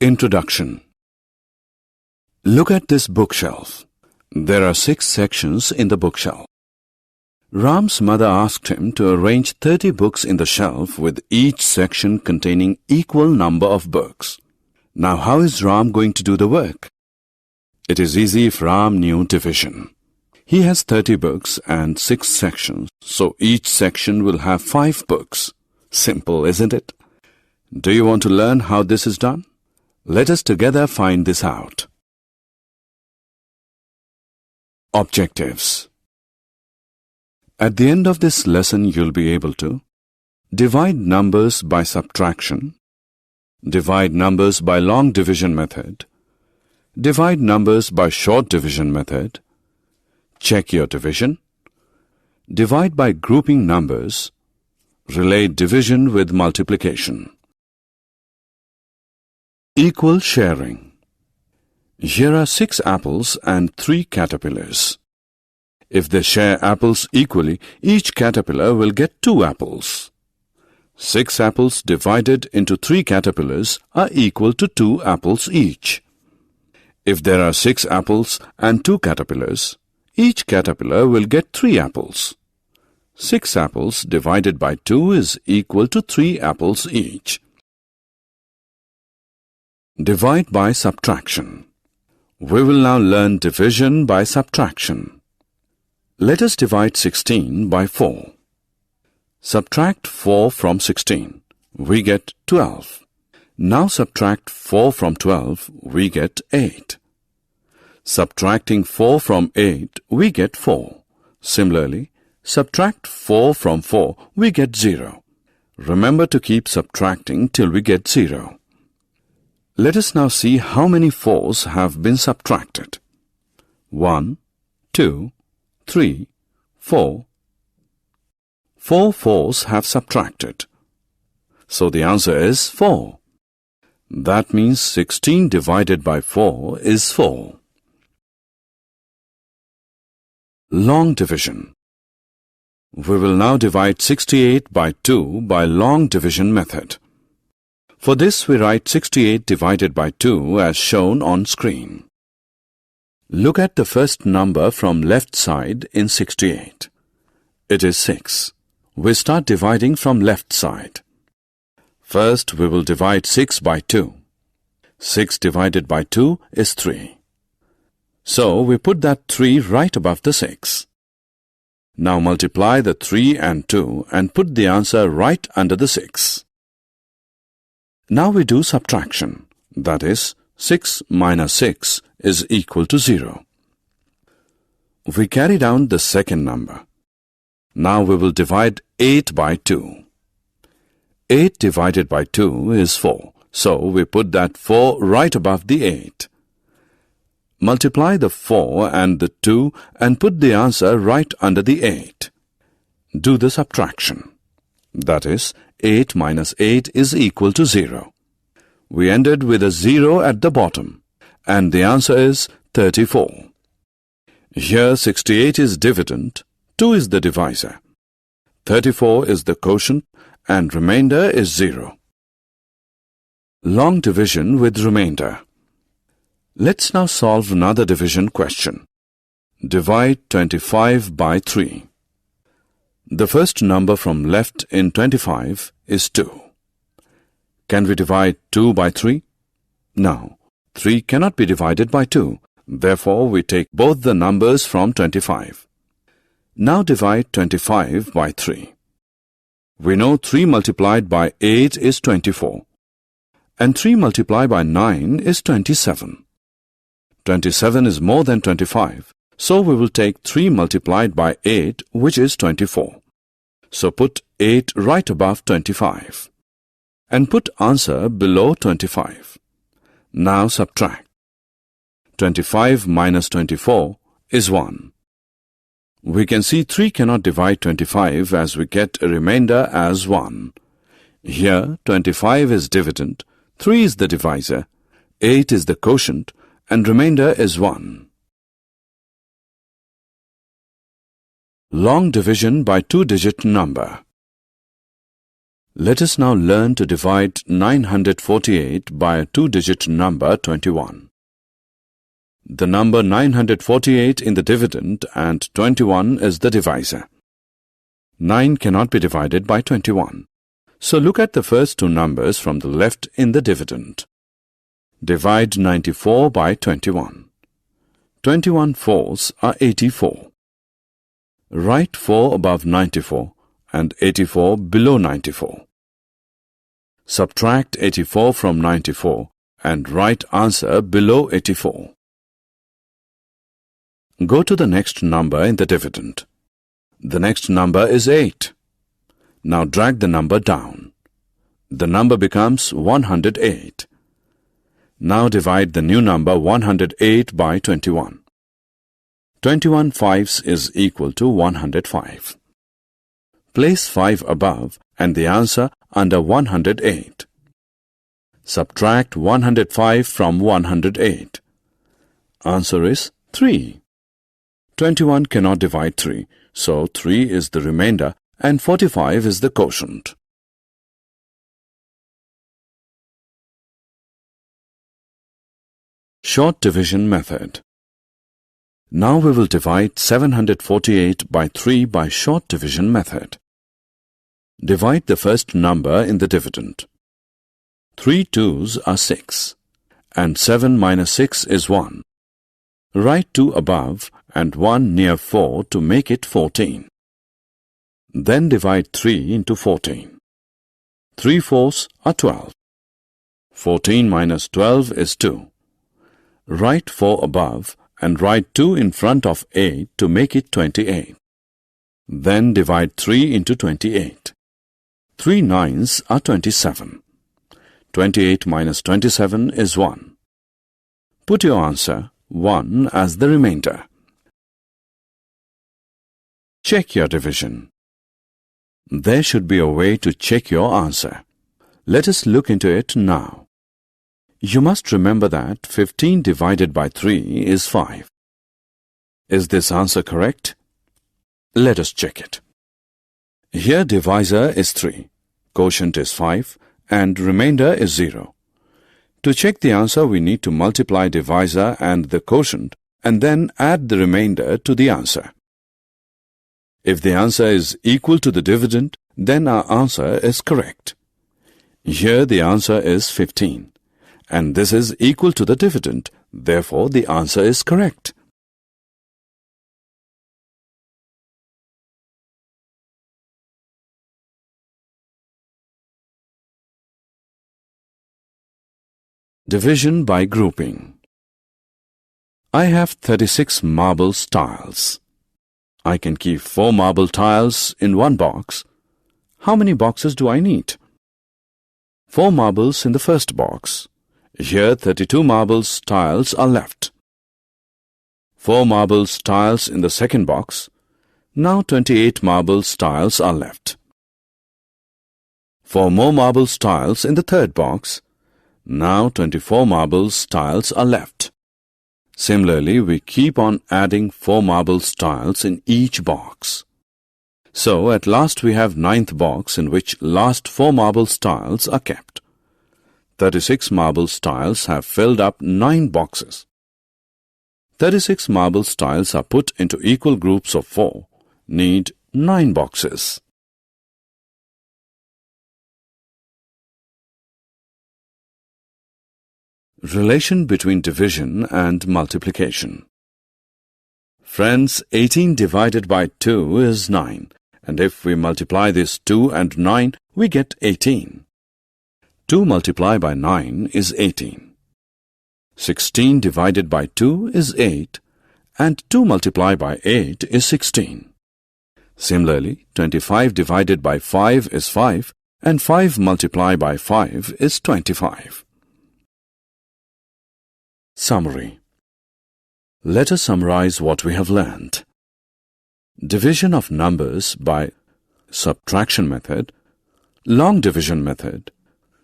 Introduction. Look at this bookshelf. There are 6 sections in the bookshelf. Ram's mother asked him to arrange 30 books in the shelf with each section containing equal number of books. Now how is Ram going to do the work? It is easy if Ram knew division. He has 30 books and 6 sections, so each section will have 5 books. Simple, isn't it? Do you want to learn how this is done? Let us together find this out. Objectives. At the end of this lesson, you'll be able to divide numbers by subtraction, divide numbers by long division method, divide numbers by short division method, check your division, divide by grouping numbers, relate division with multiplication. Equal sharing. Here are 6 apples and 3 caterpillars. If they share apples equally, each caterpillar will get 2 apples. 6 apples divided into 3 caterpillars are equal to 2 apples each. If there are 6 apples and 2 caterpillars, each caterpillar will get 3 apples. 6 apples divided by 2 is equal to 3 apples each. Divide by subtraction. We will now learn division by subtraction. Let us divide 16 by 4. Subtract 4 from 16. We get 12. Now subtract 4 from 12. We get 8. Subtracting 4 from 8, we get 4. Similarly, subtract 4 from 4, we get 0. Remember to keep subtracting till we get 0. Let us now see how many 4s have been subtracted. 1, 2, 3, 4. 4 4s have subtracted. So the answer is 4. That means 16 divided by 4 is 4. Long division. We will now divide 68 by 2 by long division method. For this, we write 68 divided by 2 as shown on screen. Look at the first number from left side in 68. It is 6. We start dividing from left side. First, we will divide 6 by 2. 6 divided by 2 is 3. So, we put that 3 right above the 6. Now multiply the 3 and 2 and put the answer right under the 6. Now we do subtraction. That is, 6 minus 6 is equal to 0. We carry down the second number. Now we will divide 8 by 2. 8 divided by 2 is 4. So we put that 4 right above the 8. Multiply the 4 and the 2 and put the answer right under the 8. Do the subtraction. That is, 8 minus 8 is equal to 0. We ended with a 0 at the bottom, and the answer is 34. Here 68 is dividend, 2 is the divisor. 34 is the quotient, and remainder is 0. Long division with remainder. Let's now solve another division question. Divide 25 by 3. The first number from left in 25 is 2. Can we divide 2 by 3? No, 3 cannot be divided by 2. Therefore, we take both the numbers from 25. Now divide 25 by 3. We know 3 multiplied by 8 is 24. And 3 multiplied by 9 is 27. 27 is more than 25. So we will take 3 multiplied by 8, which is 24. So put 8 right above 25. And put answer below 25. Now subtract. 25 minus 24 is 1. We can see 3 cannot divide 25 as we get a remainder as 1. Here 25 is dividend, 3 is the divisor, 8 is the quotient, and remainder is 1. Long division by 2-digit number. Let us now learn to divide 948 by a two-digit number 21. The number 948 in the dividend and 21 is the divisor. 9 cannot be divided by 21. So look at the first two numbers from the left in the dividend. Divide 94 by 21. 21 fours are 84. Write 4 above 94 and 84 below 94. Subtract 84 from 94 and write answer below 84. Go to the next number in the dividend. The next number is 8. Now drag the number down. The number becomes 108. Now divide the new number 108 by 21. 21 fives is equal to 105. Place 5 above and the answer under 108. Subtract 105 from 108. Answer is 3. 21 cannot divide 3, so 3 is the remainder and 45 is the quotient. Short division method. Now we will divide 748 by 3 by short division method. Divide the first number in the dividend. 3 twos are 6, and 7 minus 6 is 1. Write 2 above and 1 near 4 to make it 14. Then divide 3 into 14. 3 fours are 12. 14 minus 12 is 2. Write 4 above and write 2 in front of 8 to make it 28. Then divide 3 into 28. 3 nines are 27. 28 minus 27 is 1. Put your answer 1 as the remainder. Check your division. There should be a way to check your answer. Let us look into it now. You must remember that 15 divided by 3 is 5. Is this answer correct? Let us check it. Here divisor is 3, quotient is 5, and remainder is 0. To check the answer, we need to multiply divisor and the quotient and then add the remainder to the answer. If the answer is equal to the dividend, then our answer is correct. Here the answer is 15. And this is equal to the dividend, therefore the answer is correct. Division by grouping. I have 36 marble tiles. I can keep 4 marble tiles in one box. How many boxes do I need? 4 marbles in the first box. Here 32 marbles tiles are left. 4 marbles tiles in the second box. Now 28 marbles tiles are left. 4 more marbles tiles in the third box. Now 24 marbles tiles are left. Similarly, we keep on adding 4 marbles tiles in each box. So at last we have 9th box in which last 4 marbles tiles are kept. 36 marbles tiles have filled up 9 boxes. 36 marbles tiles are put into equal groups of 4, need 9 boxes. Relation between division and multiplication. Friends, 18 divided by 2 is 9, and if we multiply this 2 and 9, we get 18. 2 multiplied by 9 is 18. 16 divided by 2 is 8, and 2 multiplied by 8 is 16. Similarly, 25 divided by 5 is 5, and 5 multiplied by 5 is 25. Summary. Let us summarize what we have learned. Division of numbers by subtraction method, long division method,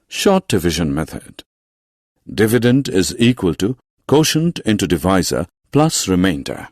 short division method. Dividend is equal to quotient into divisor plus remainder.